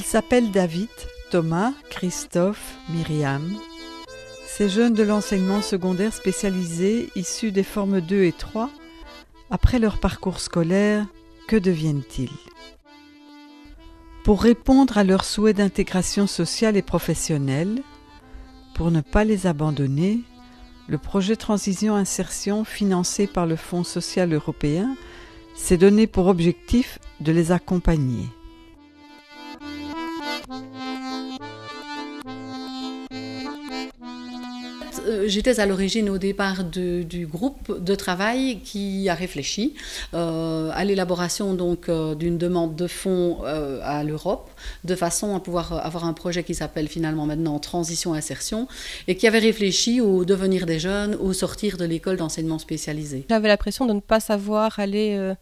s'appellent David, Thomas, Christophe, Myriam. Ces jeunes de l'enseignement secondaire spécialisé, issus des formes 2 et 3, après leur parcours scolaire, que deviennent-ils? Pour répondre à leurs souhaits d'intégration sociale et professionnelle, pour ne pas les abandonner, le projet Transition Insertion financé par le Fonds social européen s'est donné pour objectif de les accompagner. J'étais à l'origine au départ du groupe de travail qui a réfléchi à l'élaboration donc d'une demande de fonds à l'Europe, de façon à pouvoir avoir un projet qui s'appelle finalement maintenant Transition Insertion et qui avait réfléchi au devenir des jeunes, au sortir de l'école d'enseignement spécialisé. J'avais l'impression de ne pas savoir aller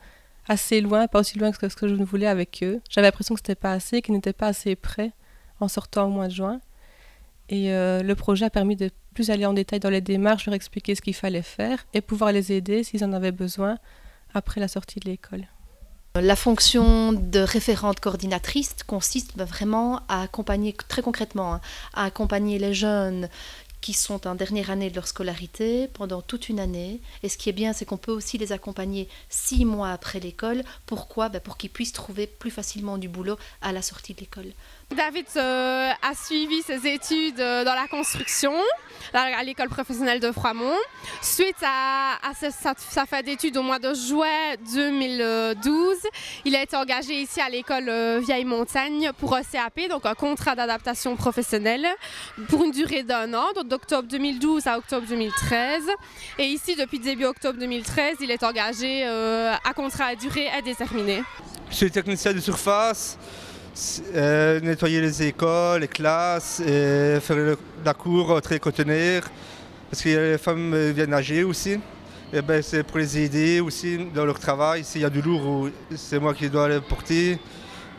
assez loin, pas aussi loin que ce que je ne voulais avec eux. J'avais l'impression que c'était pas assez, qu'ils n'étaient pas assez prêts en sortant au mois de juin. Et le projet a permis de plus aller en détail dans les démarches, leur expliquer ce qu'il fallait faire et pouvoir les aider s'ils en avaient besoin après la sortie de l'école. La fonction de référente coordinatrice consiste vraiment à accompagner, très concrètement, à accompagner les jeunes qui sont en dernière année de leur scolarité pendant toute une année. Et ce qui est bien, c'est qu'on peut aussi les accompagner 6 mois après l'école. Pourquoi? Pour qu'ils puissent trouver plus facilement du boulot à la sortie de l'école. David a suivi ses études dans la construction à l'école professionnelle de Froidmont. Suite à sa fin d'études au mois de juin 2012, il a été engagé ici à l'école Vieille Montagne pour un CAP, donc un contrat d'adaptation professionnelle, pour une durée d'1 an, donc d'octobre 2012 à octobre 2013. Et ici, depuis début octobre 2013, il est engagé à contrat à durée indéterminée. Je suis technicien de surface. Nettoyer les écoles, les classes, et faire la cour tricotonner, parce que les femmes viennent nager aussi. Et c'est pour les aider aussi dans leur travail. S'il y a du lourd, c'est moi qui dois les porter.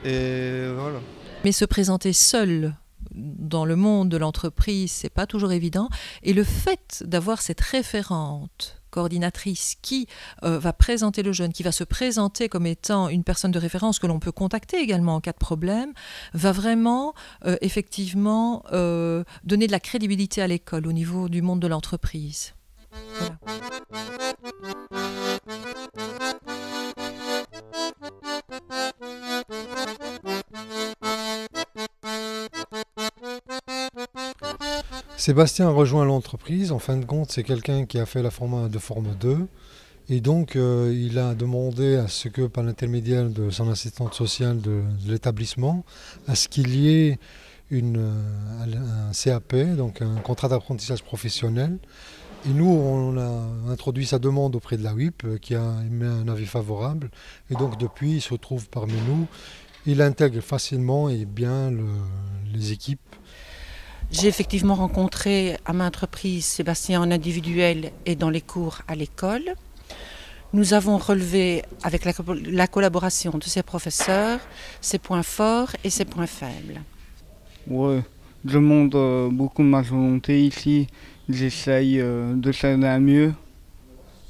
Et voilà. Mais se présenter seul dans le monde de l'entreprise, c'est pas toujours évident. Et le fait d'avoir cette référente coordinatrice qui va présenter le jeune, qui va se présenter comme étant une personne de référence que l'on peut contacter également en cas de problème, va vraiment effectivement donner de la crédibilité à l'école au niveau du monde de l'entreprise. Voilà. Sébastien a rejoint l'entreprise. En fin de compte, c'est quelqu'un qui a fait la forme 2. Et donc, il a demandé à ce que, par l'intermédiaire de son assistante sociale de l'établissement, à ce qu'il y ait un CAP, donc un contrat d'apprentissage professionnel. Et nous, on a introduit sa demande auprès de la WIP, qui a émis un avis favorable. Et donc, depuis, il se trouve parmi nous. Il intègre facilement et bien les équipes. J'ai effectivement rencontré à maintes reprises Sébastien en individuel et dans les cours à l'école. Nous avons relevé avec la collaboration de ses professeurs ses points forts et ses points faibles. Ouais, je montre beaucoup ma volonté ici. J'essaye de faire à mieux,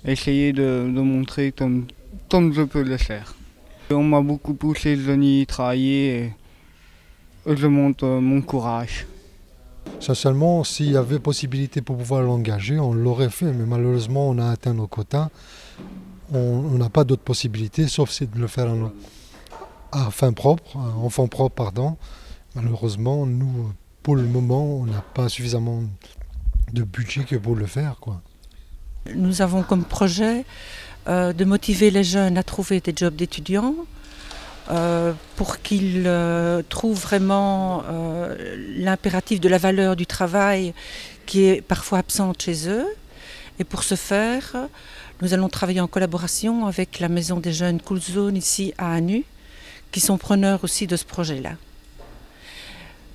essayer de montrer comme je peux le faire. On m'a beaucoup poussé, je n'y ai travaillé et je montre mon courage. Sincèrement, s'il y avait possibilité pour pouvoir l'engager, on l'aurait fait, mais malheureusement, on a atteint nos quotas. On n'a pas d'autre possibilité, sauf de le faire en fonds propres. Malheureusement, nous, pour le moment, on n'a pas suffisamment de budget que pour le faire, quoi. Nous avons comme projet de motiver les jeunes à trouver des jobs d'étudiants, pour qu'ils trouvent vraiment l'impératif de la valeur du travail qui est parfois absente chez eux. Et pour ce faire, nous allons travailler en collaboration avec la Maison des Jeunes Cool Zone ici à Anu, qui sont preneurs aussi de ce projet-là.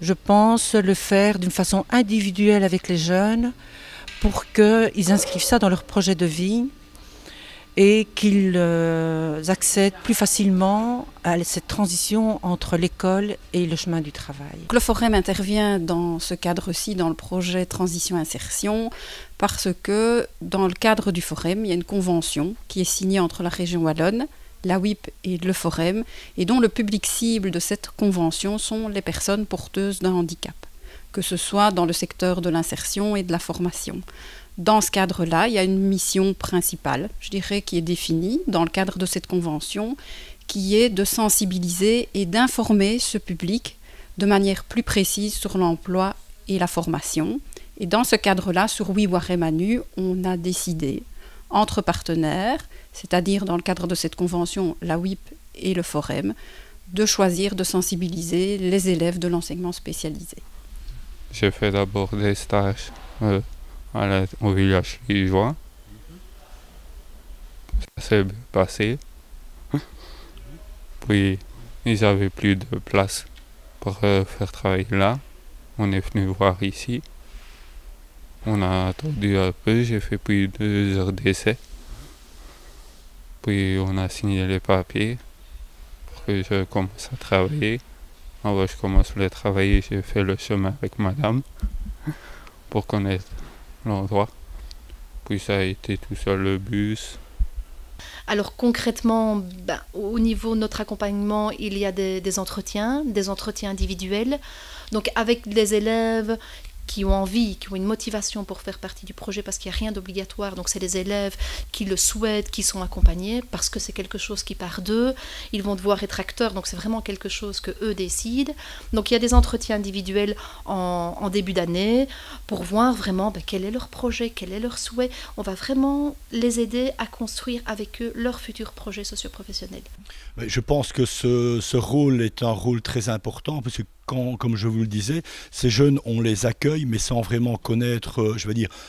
Je pense le faire d'une façon individuelle avec les jeunes pour qu'ils inscrivent ça dans leur projet de vie et qu'ils accèdent plus facilement à cette transition entre l'école et le chemin du travail. Le Forum intervient dans ce cadre-ci, dans le projet Transition Insertion, parce que dans le cadre du Forum, il y a une convention qui est signée entre la région wallonne la WIP et le Forum, et dont le public cible de cette convention sont les personnes porteuses d'un handicap, que ce soit dans le secteur de l'insertion et de la formation. Dans ce cadre-là, il y a une mission principale, je dirais, qui est définie dans le cadre de cette convention, qui est de sensibiliser et d'informer ce public de manière plus précise sur l'emploi et la formation. Et dans ce cadre-là, sur WIWAREM-ANU, on a décidé, entre partenaires, c'est-à-dire dans le cadre de cette convention, la WIP et le Forum, de choisir de sensibiliser les élèves de l'enseignement spécialisé. J'ai fait d'abord des stages au village liégeois. Ça s'est bien passé. Puis, ils n'avaient plus de place pour faire travailler là. On est venu voir ici. On a attendu un peu, j'ai fait plus de 2 heures d'essai. Puis on a signé les papiers pour que je commence à travailler. Alors je commence à travailler, j'ai fait le chemin avec madame pour connaître l'endroit. Puis ça a été tout seul le bus. Alors concrètement, au niveau de notre accompagnement, il y a des entretiens individuels. Donc avec les élèves qui ont envie, qui ont une motivation pour faire partie du projet, parce qu'il n'y a rien d'obligatoire. Donc c'est les élèves qui le souhaitent, qui sont accompagnés, parce que c'est quelque chose qui part d'eux. Ils vont devoir être acteurs, donc c'est vraiment quelque chose que eux décident. Donc il y a des entretiens individuels en début d'année pour voir vraiment quel est leur projet, quel est leur souhait. On va vraiment les aider à construire avec eux leur futur projet socio-professionnel. Je pense que ce rôle est un rôle très important, parce que comme je vous le disais, ces jeunes, on les accueille, mais sans vraiment connaître,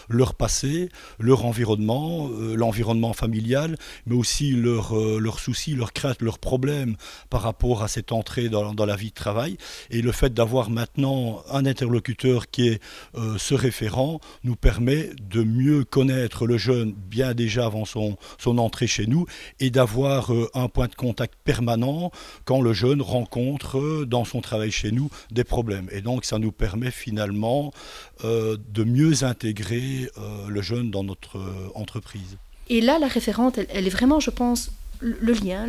leur passé, leur environnement, l'environnement familial, mais aussi leurs soucis, leurs craintes, leurs problèmes par rapport à cette entrée dans la vie de travail. Et le fait d'avoir maintenant un interlocuteur qui est ce référent nous permet de mieux connaître le jeune bien déjà avant son entrée chez nous, et d'avoir un point de contact permanent quand le jeune rencontre dans son travail chez nous des problèmes. Et donc ça nous permet finalement de mieux intégrer le jeune dans notre entreprise. Et là, la référente, elle est vraiment, je pense, le lien,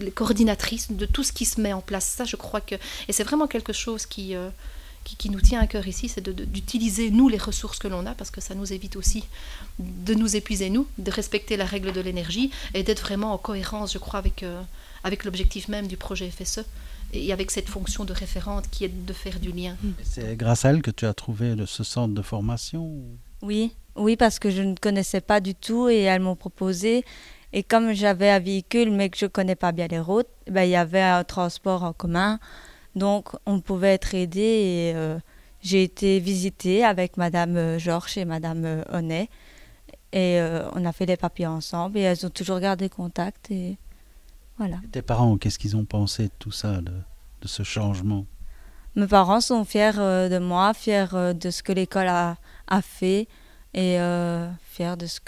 les coordinatrices de tout ce qui se met en place. Ça, je crois que... Et c'est vraiment quelque chose qui nous tient à cœur ici, c'est d'utiliser, nous, les ressources que l'on a, parce que ça nous évite aussi de nous épuiser, nous, de respecter la règle de l'énergie et d'être vraiment en cohérence, je crois, avec l'objectif même du projet FSE. Et avec cette fonction de référente qui est de faire du lien. C'est grâce à elle que tu as trouvé ce centre de formation? Oui, parce que je ne connaissais pas du tout et elles m'ont proposé. Et comme j'avais un véhicule mais que je ne connais pas bien les routes, il y avait un transport en commun. Donc on pouvait être aidé et j'ai été visiter avec Madame Georges et Madame Honnet. Et on a fait les papiers ensemble et elles ont toujours gardé contact. Et voilà. Tes parents, qu'est-ce qu'ils ont pensé de tout ça, de ce changement? Mes parents sont fiers de moi, fiers de ce que l'école a fait et fiers de ce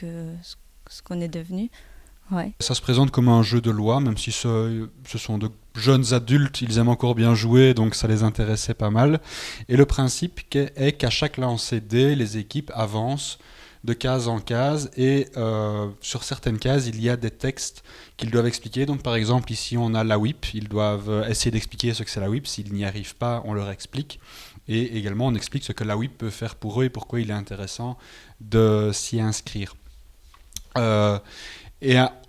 qu'on est devenu. Ouais. Ça se présente comme un jeu de loi, même si ce sont de jeunes adultes, ils aiment encore bien jouer, donc ça les intéressait pas mal. Et le principe est qu'à chaque lancer dé, les équipes avancent de case en case, et sur certaines cases, il y a des textes qu'ils doivent expliquer. Donc par exemple, ici on a la WIP, ils doivent essayer d'expliquer ce que c'est la WIP. S'ils n'y arrivent pas, on leur explique. Et également, on explique ce que la WIP peut faire pour eux et pourquoi il est intéressant de s'y inscrire.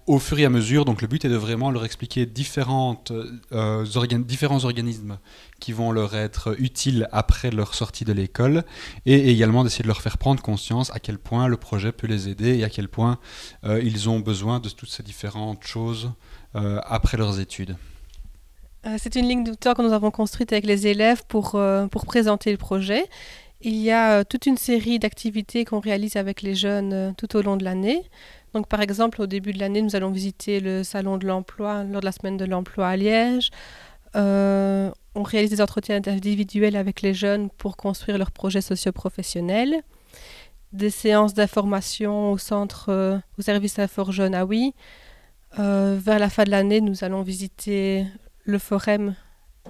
Au fur et à mesure, donc le but est de vraiment leur expliquer différents organismes qui vont leur être utiles après leur sortie de l'école, et également d'essayer de leur faire prendre conscience à quel point le projet peut les aider et à quel point ils ont besoin de toutes ces différentes choses après leurs études. C'est une ligne de temps que nous avons construite avec les élèves pour présenter le projet. Il y a toute une série d'activités qu'on réalise avec les jeunes tout au long de l'année. Donc, par exemple, au début de l'année, nous allons visiter le salon de l'emploi lors de la semaine de l'emploi à Liège. On réalise des entretiens individuels avec les jeunes pour construire leur projet socio-professionnel. Des séances d'information au service Infor Jeunes à Oui. Vers la fin de l'année, nous allons visiter le Forum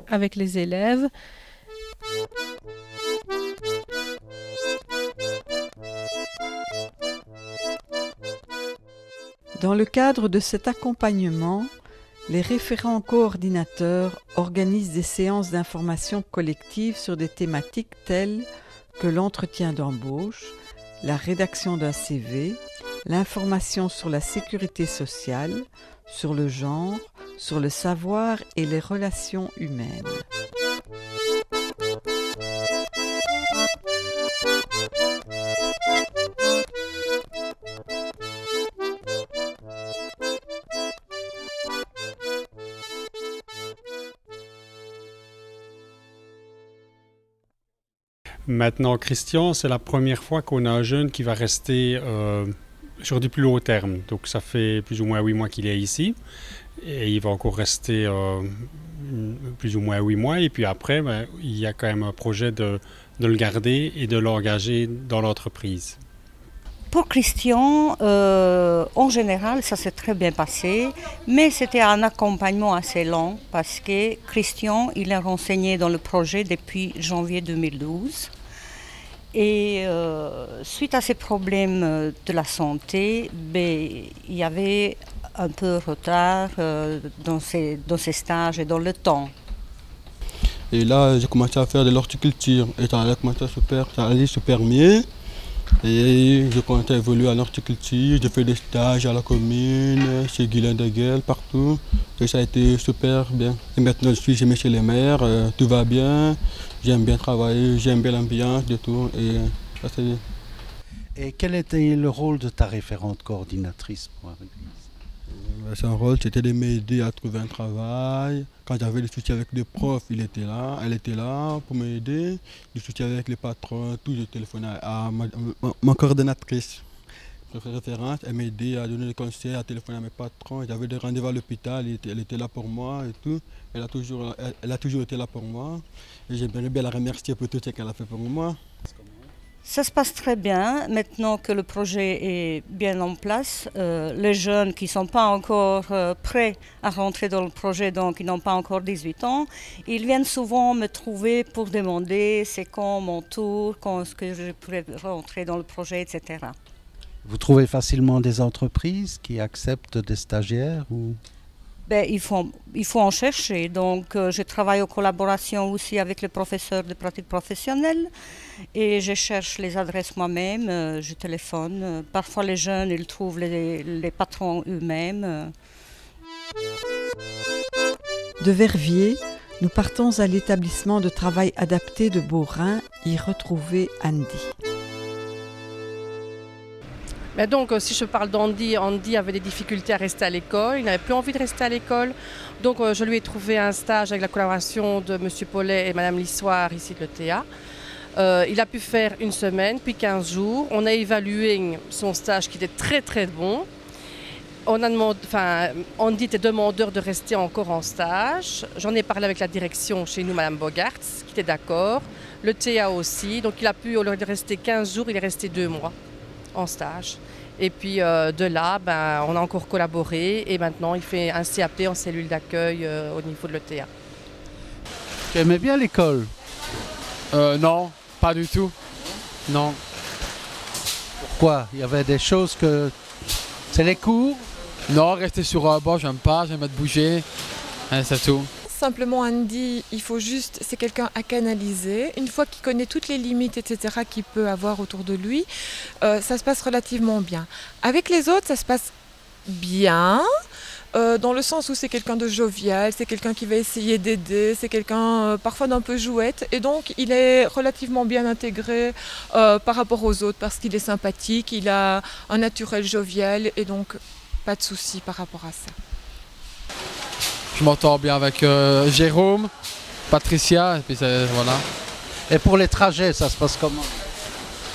avec les élèves. Dans le cadre de cet accompagnement, Les référents coordinateurs organisent des séances d'information collective sur des thématiques telles que l'entretien d'embauche, la rédaction d'un CV, l'information sur la sécurité sociale, sur le genre, sur le savoir et les relations humaines. Maintenant, Christian, c'est la première fois qu'on a un jeune qui va rester sur du plus long terme. Donc ça fait plus ou moins 8 mois qu'il est ici. Et il va encore rester plus ou moins 8 mois. Et puis après, il y a quand même un projet de le garder et de l'engager dans l'entreprise. Pour Christian, en général, ça s'est très bien passé, mais c'était un accompagnement assez lent parce que Christian, il est renseigné dans le projet depuis janvier 2012. Et suite à ces problèmes de la santé, il y avait un peu de retard dans ces stages et dans le temps. Et là, j'ai commencé à faire de l'horticulture et ça allait super bien. Et je commençais à évoluer en horticulture, j'ai fait des stages à la commune, chez Guylain de Gueule, partout. Et ça a été super bien. Et maintenant je suis chez les maires, tout va bien, j'aime bien travailler, j'aime bien l'ambiance et tout. Et ça c'est bien. Et quel était le rôle de ta référente coordinatrice pour Aréglise? Son rôle, c'était de m'aider à trouver un travail. Quand j'avais des soucis avec des profs, elle était là pour m'aider. Des soucis avec les patrons, tout, je téléphonais à ma coordinatrice référente. Elle m'aidait à donner des conseils, à téléphoner à mes patrons. J'avais des rendez-vous à l'hôpital, elle était là pour moi et tout. Elle a toujours été là pour moi. Et j'aimerais bien la remercier pour tout ce qu'elle a fait pour moi. Ça se passe très bien. Maintenant que le projet est bien en place, les jeunes qui ne sont pas encore prêts à rentrer dans le projet, donc ils n'ont pas encore 18 ans, ils viennent souvent me trouver pour demander c'est quand mon tour, quand est-ce que je pourrais rentrer dans le projet, etc. Vous trouvez facilement des entreprises qui acceptent des stagiaires ou... Il faut en chercher. Donc, je travaille en collaboration aussi avec les professeurs de pratique professionnelle et je cherche les adresses moi-même, je téléphone. Parfois, les jeunes, ils trouvent les patrons eux-mêmes. De Verviers, nous partons à l'établissement de travail adapté de Beaurain y retrouver Andy. Mais donc, si je parle d'Andy, Andy avait des difficultés à rester à l'école, il n'avait plus envie de rester à l'école. Donc, je lui ai trouvé un stage avec la collaboration de M. Paulet et Mme Lissoire, ici de l'ETA. Il a pu faire 1 semaine, puis 15 jours. On a évalué son stage qui était très très bon. Andy était demandeur de rester encore en stage. J'en ai parlé avec la direction chez nous, Mme Bogarts, qui était d'accord. Le TA aussi. Donc, il a pu, au lieu de rester 15 jours, il est resté 2 mois en stage. Et puis de là, on a encore collaboré et maintenant il fait un CAP en cellule d'accueil au niveau de l'ETA. Tu aimais bien l'école? Non, pas du tout. Non. Pourquoi? Il y avait des choses que... C'est les cours? Non, rester sur un banc, j'aime pas, j'aime être bouger. C'est tout. Simplement Andy, c'est quelqu'un à canaliser. Une fois qu'il connaît toutes les limites, etc., qu'il peut avoir autour de lui, ça se passe relativement bien. Avec les autres, ça se passe bien, dans le sens où c'est quelqu'un de jovial, c'est quelqu'un qui va essayer d'aider, c'est quelqu'un parfois d'un peu jouette, et donc il est relativement bien intégré par rapport aux autres, parce qu'il est sympathique, il a un naturel jovial, et donc pas de souci par rapport à ça. Je m'entends bien avec Jérôme, Patricia, et puis voilà. Et pour les trajets, ça se passe comment?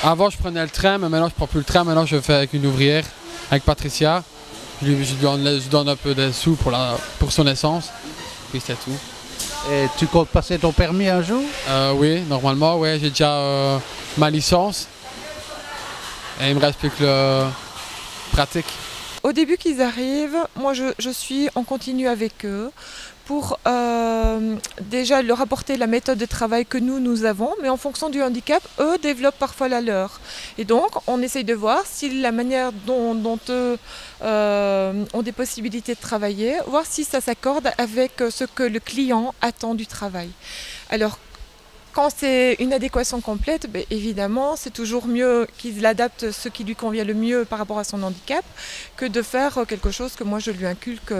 Avant, je prenais le train, mais maintenant, je prends plus le train. Maintenant, je fais avec une ouvrière, avec Patricia. Je donne un peu de sous pour son essence, puis c'est tout. Et tu comptes passer ton permis un jour? Oui, normalement, ouais, j'ai déjà ma licence. Et il me reste plus que le pratique. Au début qu'ils arrivent, moi je suis en continu avec eux pour déjà leur apporter la méthode de travail que nous avons, mais en fonction du handicap, eux développent parfois la leur. Et donc, on essaye de voir si la manière dont eux ont des possibilités de travailler, voir si ça s'accorde avec ce que le client attend du travail. Alors, quand c'est une adéquation complète, ben évidemment, c'est toujours mieux qu'il adapte ce qui lui convient le mieux par rapport à son handicap que de faire quelque chose que moi je lui inculque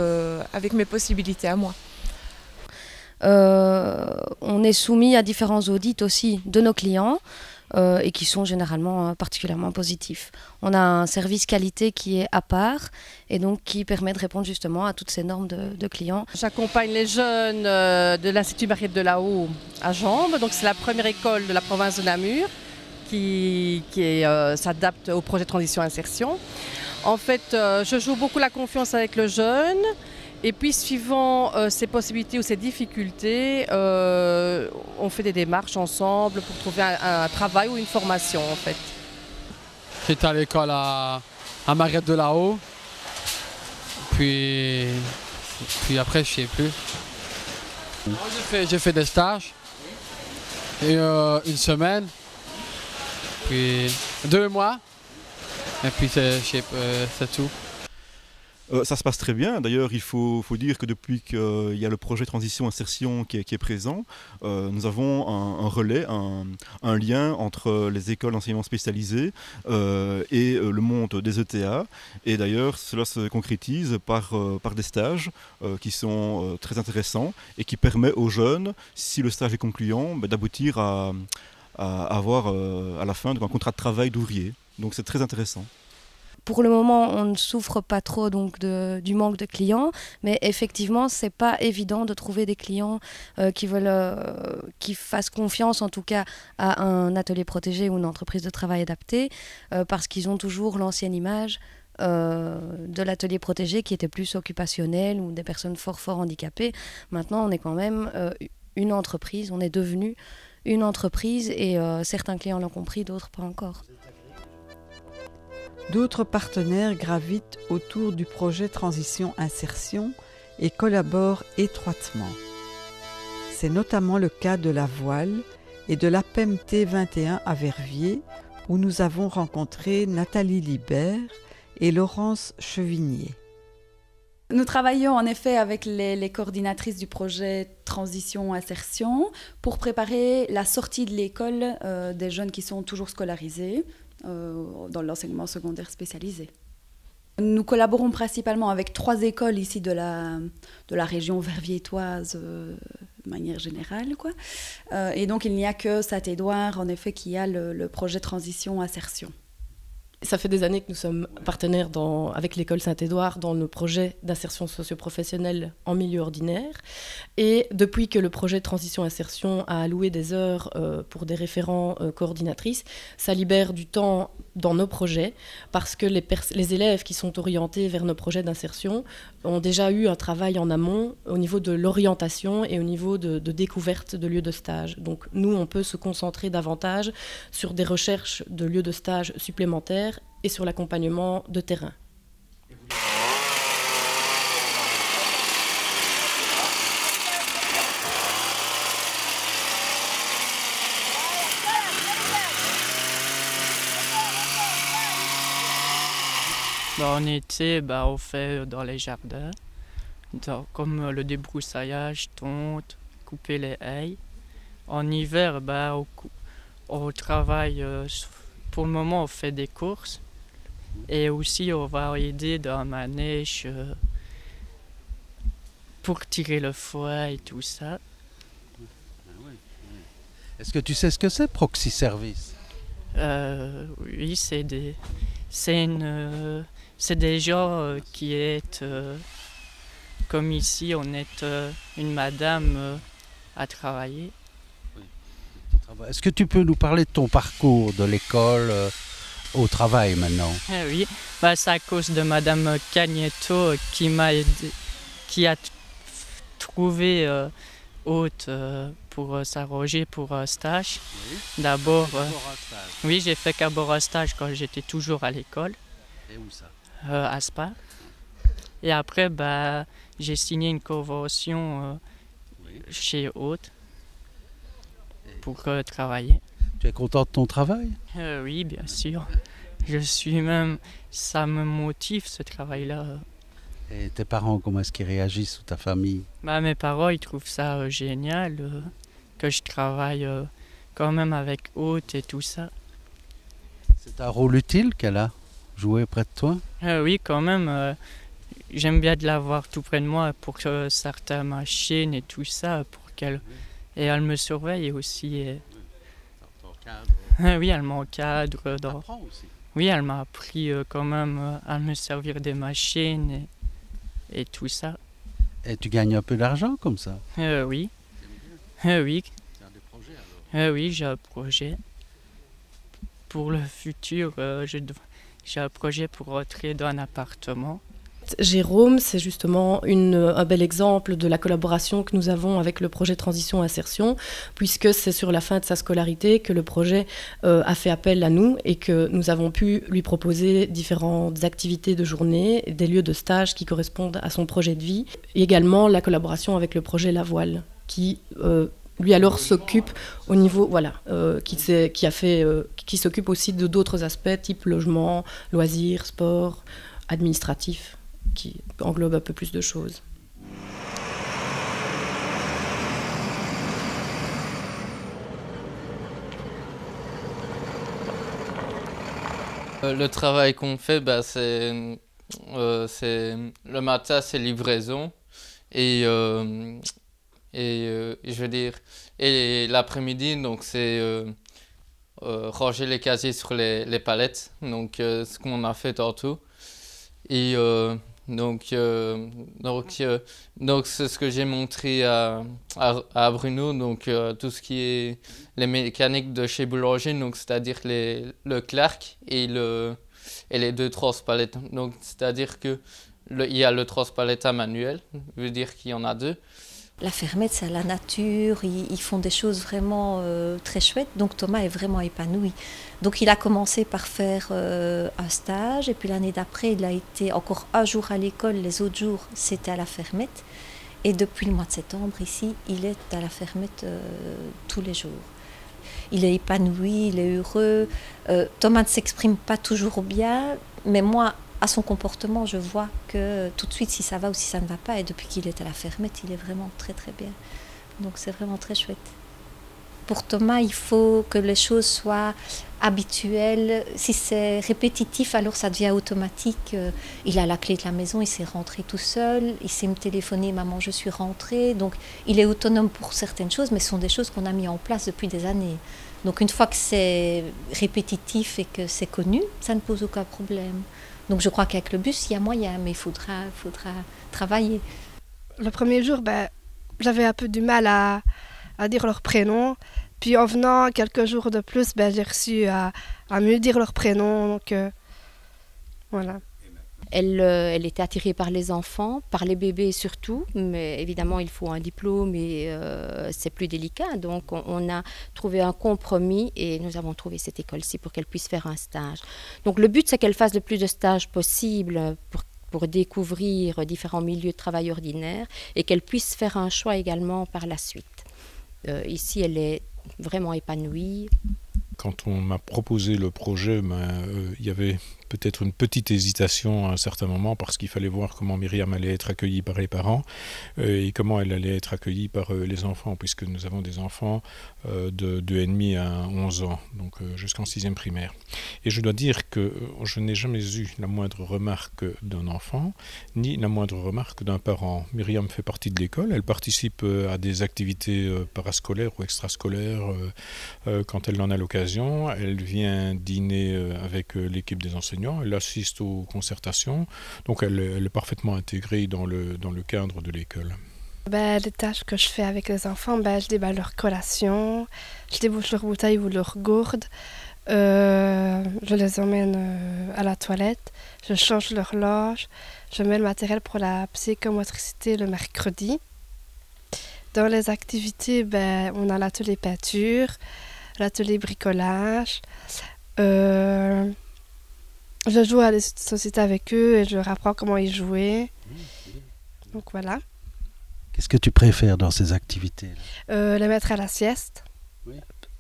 avec mes possibilités à moi. On est soumis à différents audits aussi de nos clients et qui sont généralement particulièrement positifs. On a un service qualité qui est à part et donc qui permet de répondre justement à toutes ces normes de clients. J'accompagne les jeunes de l'Institut Mariette de la Haut à Jambes. Donc c'est la première école de la province de Namur qui s'adapte au projet de transition insertion. En fait, je joue beaucoup la confiance avec le jeune. Et puis, suivant ses possibilités ou ses difficultés, on fait des démarches ensemble pour trouver un travail ou une formation, en fait. J'étais à l'école à Mariette de la Haut. Puis après, je ne sais plus. J'ai fait des stages. Et une semaine. Puis 2 mois. Et puis, c'est tout. Ça se passe très bien. D'ailleurs, il faut dire que depuis qu'il y a le projet Transition Insertion qui est présent, nous avons un relais, un lien entre les écoles d'enseignement spécialisées et le monde des ETA. Et d'ailleurs, cela se concrétise par des stages qui sont très intéressants et qui permettent aux jeunes, si le stage est concluant, d'aboutir à avoir à la fin un contrat de travail d'ouvrier. Donc c'est très intéressant. Pour le moment, on ne souffre pas trop donc du manque de clients, mais effectivement, c'est pas évident de trouver des clients qui fassent confiance, en tout cas, à un atelier protégé ou une entreprise de travail adaptée, parce qu'ils ont toujours l'ancienne image de l'atelier protégé qui était plus occupationnel ou des personnes fort handicapées. Maintenant, on est quand même une entreprise, on est devenu une entreprise et certains clients l'ont compris, d'autres pas encore. D'autres partenaires gravitent autour du projet Transition Insertion et collaborent étroitement. C'est notamment le cas de la Voile et de l'APEMT 21 à Verviers, où nous avons rencontré Nathalie Libert et Laurence Chevigné. Nous travaillons en effet avec les coordinatrices du projet Transition Insertion pour préparer la sortie de l'école des jeunes qui sont toujours scolarisés dans l'enseignement secondaire spécialisé. Nous collaborons principalement avec 3 écoles ici de la région verviétoise de manière générale, quoi. Et donc il n'y a que Saint-Édouard en effet qui a le projet Transition Insertion. Ça fait des années que nous sommes partenaires avec l'école Saint-Édouard dans le projet d'insertion socio-professionnelle en milieu ordinaire. Et depuis que le projet Transition Insertion a alloué des heures pour des référents coordinatrices, ça libère du temps dans nos projets parce que les élèves qui sont orientés vers nos projets d'insertion ont déjà eu un travail en amont au niveau de l'orientation et au niveau de découverte de lieux de stage. Donc nous, on peut se concentrer davantage sur des recherches de lieux de stage supplémentaires et sur l'accompagnement de terrain. En été, on fait dans les jardins, comme le débroussaillage, tonte, couper les haies. En hiver, on travaille, pour le moment on fait des courses. Et aussi, on va aider dans le manège pour tirer le foie et tout ça. Est-ce que tu sais ce que c'est, Proxy Service? Oui, c'est des gens qui est comme ici, on est une madame à travailler. Est-ce que tu peux nous parler de ton parcours de l'école au travail maintenant? Oui, c'est à cause de Madame Cagnetto qui m'a aidé, qui a trouvé hôte pour s'arranger pour un stage. Oui. D'abord, oui, j'ai fait d'abord un stage quand j'étais toujours à l'école. Et où ça? À Spa. Et après, bah, j'ai signé une convention chez Haute pour travailler. Tu es content de ton travail? Oui, bien sûr. Ça me motive ce travail-là. Et tes parents, comment est-ce qu'ils réagissent, ou ta famille? Bah, mes parents, ils trouvent ça génial, que je travaille quand même avec Haute et tout ça. C'est un rôle utile qu'elle a joué près de toi? Oui, quand même. J'aime bien de l'avoir tout près de moi pour certaines machines et tout ça, et elle me surveille aussi. Oui, elle m'encadre. Oui, elle m'a appris quand même à me servir des machines et tout ça. Et tu gagnes un peu d'argent comme ça? Oui. Oui. Oui, j'ai un projet. Pour le futur, j'ai un projet pour rentrer dans un appartement. Jérôme, c'est justement un bel exemple de la collaboration que nous avons avec le projet Transition Insertion, puisque c'est sur la fin de sa scolarité que le projet a fait appel à nous et que nous avons pu lui proposer différentes activités de journée, des lieux de stage qui correspondent à son projet de vie, et également la collaboration avec le projet La Voile, qui lui alors s'occupe au niveau, qui s'occupe aussi de d'autres aspects type logement, loisirs, sport, administratif, qui englobe un peu plus de choses. Le travail qu'on fait, c'est le matin, c'est livraison et je veux dire, et l'après-midi, donc c'est ranger les casiers sur les palettes, donc ce qu'on a fait tantôt. Et donc c'est ce que j'ai montré à Bruno, donc tout ce qui est les mécaniques de chez Boulanger, donc c'est-à-dire le Clark et les deux transpalettes. Donc c'est-à-dire que il y a le transpalette à manuel, veut dire qu'il y en a deux. La fermette, c'est la nature, ils font des choses vraiment très chouettes, donc Thomas est vraiment épanoui. Donc il a commencé par faire un stage, et puis l'année d'après, il a été encore un jour à l'école, les autres jours, c'était à la fermette. Et depuis le mois de septembre, ici, il est à la fermette tous les jours. Il est épanoui, il est heureux. Thomas ne s'exprime pas toujours bien, mais moi, à son comportement, je vois que tout de suite, si ça va ou si ça ne va pas. Et depuis qu'il est à la fermette, il est vraiment très très bien. Donc c'est vraiment très chouette. Pour Thomas, il faut que les choses soient habituelles. Si c'est répétitif, alors ça devient automatique. Il a la clé de la maison, il s'est rentré tout seul. Il sait me téléphoner, maman, je suis rentrée. Donc il est autonome pour certaines choses, mais ce sont des choses qu'on a mis en place depuis des années. Donc une fois que c'est répétitif et que c'est connu, ça ne pose aucun problème. Donc je crois qu'avec le bus, il y a moyen, mais il faudra travailler. Le premier jour, j'avais un peu du mal à dire leur prénom. Puis en venant quelques jours de plus, j'ai réussi à mieux dire leur prénom. Donc voilà. Elle était attirée par les enfants, par les bébés surtout, mais évidemment il faut un diplôme et c'est plus délicat. Donc on a trouvé un compromis et nous avons trouvé cette école-ci pour qu'elle puisse faire un stage. Donc le but c'est qu'elle fasse le plus de stages possible pour découvrir différents milieux de travail ordinaires et qu'elle puisse faire un choix également par la suite. Ici elle est vraiment épanouie. Quand on m'a proposé le projet, il y avait peut-être une petite hésitation à un certain moment parce qu'il fallait voir comment Myriam allait être accueillie par les parents et comment elle allait être accueillie par les enfants, puisque nous avons des enfants de 2,5 à 11 ans, donc jusqu'en 6e primaire. Et je dois dire que je n'ai jamais eu la moindre remarque d'un enfant, ni la moindre remarque d'un parent. Myriam fait partie de l'école, elle participe à des activités parascolaires ou extrascolaires quand elle en a l'occasion. Elle vient dîner avec l'équipe des enseignants. Elle assiste aux concertations, donc elle est parfaitement intégrée dans le cadre de l'école. Les tâches que je fais avec les enfants, je déballe leur collation, je débouche leur bouteille ou leur gourde, je les emmène à la toilette, je change leur linge, je mets le matériel pour la psychomotricité le mercredi. Dans les activités, on a l'atelier peinture, l'atelier bricolage, Je joue à des sociétés avec eux et je leur apprends comment y jouer. Donc voilà. Qu'est-ce que tu préfères dans ces activités? Les mettre à la sieste.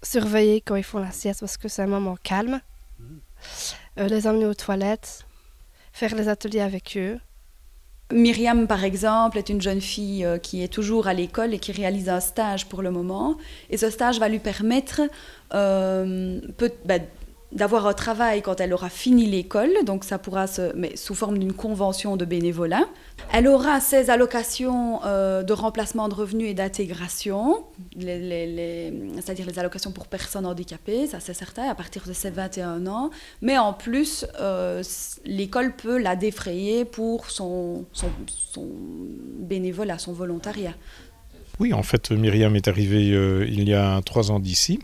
Surveiller quand ils font la sieste parce que c'est un moment calme. Les emmener aux toilettes. Faire les ateliers avec eux. Myriam, par exemple, est une jeune fille qui est toujours à l'école et qui réalise un stage pour le moment. Et ce stage va lui permettre d'avoir un travail quand elle aura fini l'école. Donc ça pourra mais sous forme d'une convention de bénévolat. Elle aura ses allocations de remplacement de revenus et d'intégration, c'est-à-dire les allocations pour personnes handicapées, ça c'est certain, à partir de ses 21 ans. Mais en plus, l'école peut la défrayer pour son bénévolat, son volontariat. Oui, en fait, Myriam est arrivée il y a 3 ans d'ici.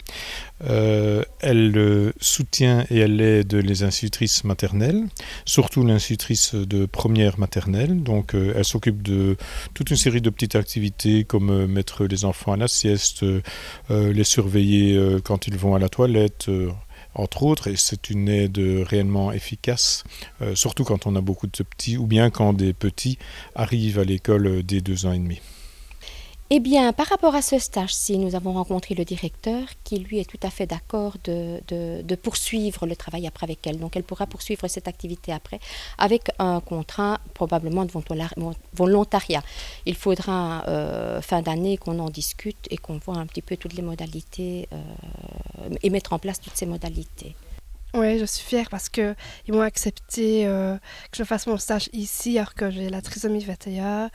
Elle soutient et elle aide les institutrices maternelles, surtout l'institutrice de première maternelle. Donc, elle s'occupe de toute une série de petites activités comme mettre les enfants à la sieste, les surveiller quand ils vont à la toilette, entre autres. Et c'est une aide réellement efficace, surtout quand on a beaucoup de petits ou bien quand des petits arrivent à l'école dès 2 ans et demi. Eh bien, par rapport à ce stage-ci, nous avons rencontré le directeur qui, lui, est tout à fait d'accord de poursuivre le travail après avec elle. Donc, elle pourra poursuivre cette activité après avec un contrat probablement de volontariat. Il faudra, fin d'année, qu'on en discute et qu'on voit un petit peu toutes les modalités et mettre en place toutes ces modalités. Oui, je suis fière parce qu'ils m'ont accepté que je fasse mon stage ici alors que j'ai la trisomie 21.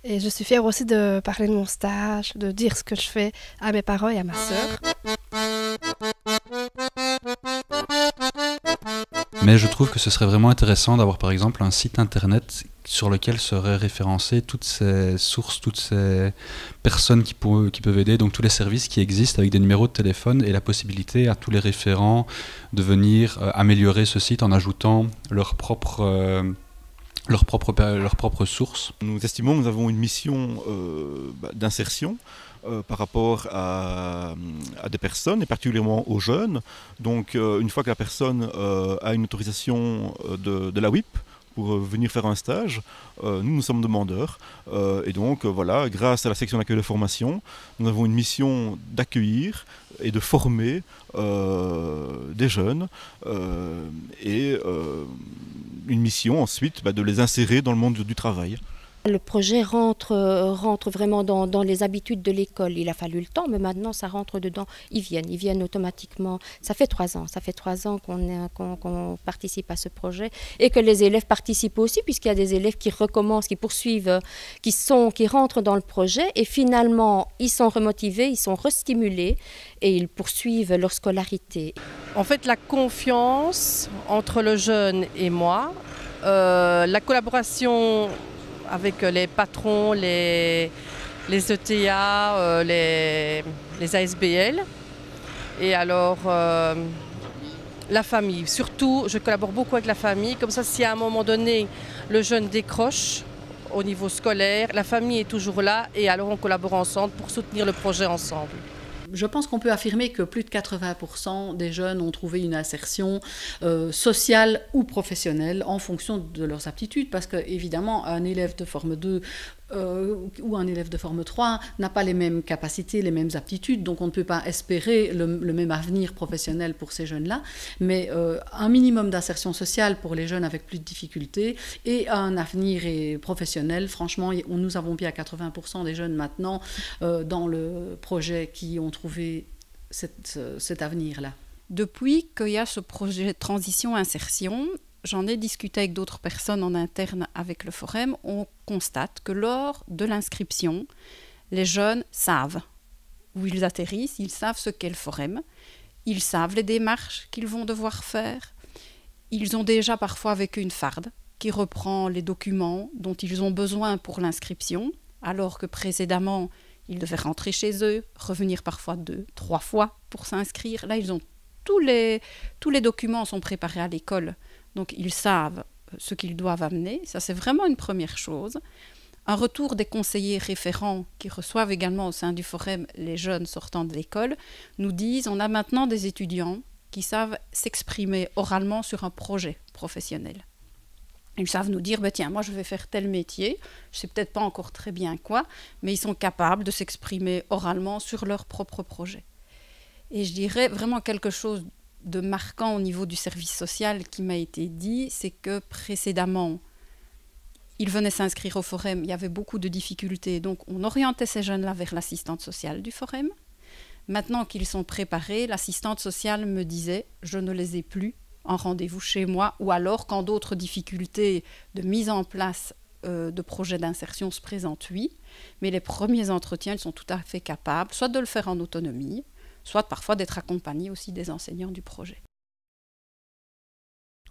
Et je suis fière aussi de parler de mon stage, de dire ce que je fais à mes parents et à ma sœur. Mais je trouve que ce serait vraiment intéressant d'avoir par exemple un site internet sur lequel seraient référencées toutes ces sources, toutes ces personnes qui peuvent aider, donc tous les services qui existent avec des numéros de téléphone et la possibilité à tous les référents de venir améliorer ce site en ajoutant leurs propres sources. Nous estimons que nous avons une mission d'insertion par rapport à des personnes, et particulièrement aux jeunes. Donc une fois que la personne a une autorisation de la WIP pour venir faire un stage, nous sommes demandeurs. Et donc voilà, grâce à la section d'accueil de formation, nous avons une mission d'accueillir et de former des jeunes et une mission ensuite de les insérer dans le monde du travail. Le projet rentre vraiment dans les habitudes de l'école. Il a fallu le temps, mais maintenant ça rentre dedans. Ils viennent automatiquement. Ça fait 3 ans qu'on participe à ce projet et que les élèves participent aussi, puisqu'il y a des élèves qui recommencent, qui poursuivent, qui rentrent dans le projet et finalement ils sont remotivés, ils sont restimulés et ils poursuivent leur scolarité. En fait, la confiance entre le jeune et moi, la collaboration avec les patrons, les ETA, les ASBL. Et alors, la famille. Surtout, je collabore beaucoup avec la famille. Comme ça, si à un moment donné, le jeune décroche au niveau scolaire, la famille est toujours là. Et alors, on collabore ensemble pour soutenir le projet ensemble. Je pense qu'on peut affirmer que plus de 80% des jeunes ont trouvé une insertion sociale ou professionnelle en fonction de leurs aptitudes, parce qu'évidemment, un élève de forme 2 ou un élève de forme 3 n'a pas les mêmes capacités, les mêmes aptitudes, donc on ne peut pas espérer le même avenir professionnel pour ces jeunes-là, mais un minimum d'insertion sociale pour les jeunes avec plus de difficultés et un avenir professionnel. Franchement, nous avons bien 80% des jeunes maintenant dans le projet qui ont trouvé cet avenir-là. Depuis qu'il y a ce projet de transition-insertion, j'en ai discuté avec d'autres personnes en interne avec le Forum, on constate que lors de l'inscription, les jeunes savent où ils atterrissent, ils savent ce qu'est le Forum, ils savent les démarches qu'ils vont devoir faire, ils ont déjà parfois avec une farde qui reprend les documents dont ils ont besoin pour l'inscription, alors que précédemment, ils devaient rentrer chez eux, revenir parfois 2, 3 fois pour s'inscrire. Là, ils ont tous les documents sont préparés à l'école. Donc, ils savent ce qu'ils doivent amener. Ça, c'est vraiment une première chose. Un retour des conseillers référents qui reçoivent également au sein du Forum les jeunes sortant de l'école nous disent on a maintenant des étudiants qui savent s'exprimer oralement sur un projet professionnel. Ils savent nous dire, tiens, moi je vais faire tel métier, je ne sais peut-être pas encore très bien quoi, mais ils sont capables de s'exprimer oralement sur leur propre projet. Et je dirais vraiment quelque chose de marquant au niveau du service social qui m'a été dit, c'est que précédemment, ils venaient s'inscrire au forum, il y avait beaucoup de difficultés, donc on orientait ces jeunes-là vers l'assistante sociale du forum. Maintenant qu'ils sont préparés, l'assistante sociale me disait, je ne les ai plus en rendez-vous chez moi, ou alors quand d'autres difficultés de mise en place de projets d'insertion se présentent, oui, mais les premiers entretiens, ils sont tout à fait capables, soit de le faire en autonomie, soit parfois d'être accompagnés aussi des enseignants du projet.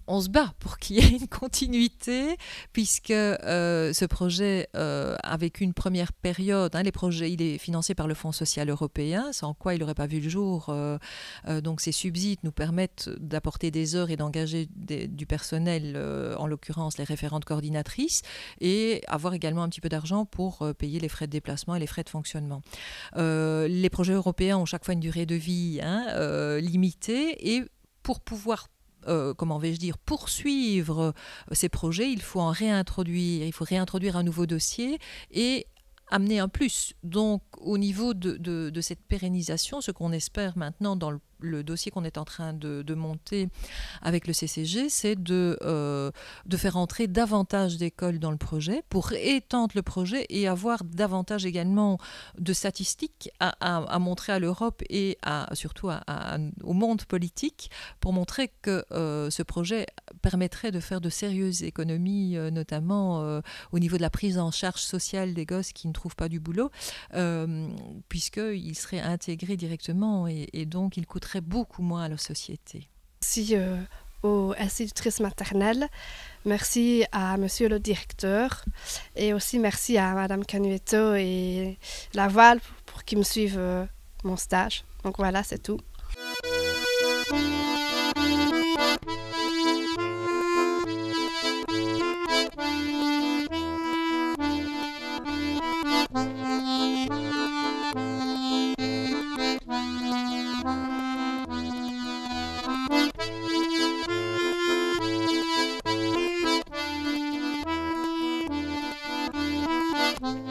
On se bat pour qu'il y ait une continuité, puisque ce projet a vécu une première période. Les projets, il est financé par le Fonds social européen, sans quoi il n'aurait pas vu le jour. Donc ces subsides nous permettent d'apporter des heures et d'engager du personnel, en l'occurrence les référentes coordinatrices, et avoir également un petit peu d'argent pour payer les frais de déplacement et les frais de fonctionnement. Les projets européens ont chaque fois une durée de vie limitée, et pour pouvoir poursuivre ces projets, il faut réintroduire un nouveau dossier et amener un plus. Donc, au niveau de cette pérennisation, ce qu'on espère maintenant dans le dossier qu'on est en train de monter avec le CCG, c'est de faire entrer davantage d'écoles dans le projet pour étendre le projet et avoir davantage également de statistiques à montrer à l'Europe et surtout au monde politique pour montrer que ce projet permettrait de faire de sérieuses économies, notamment au niveau de la prise en charge sociale des gosses qui ne trouvent pas du boulot, puisqu'ils seraient intégrés directement et donc ils coûteraient beaucoup moins à la société. Merci aux institutrices maternelles, merci à monsieur le directeur et aussi merci à madame Canueto et Laval pour qu'ils me suivent mon stage. Donc voilà, c'est tout. Thank you.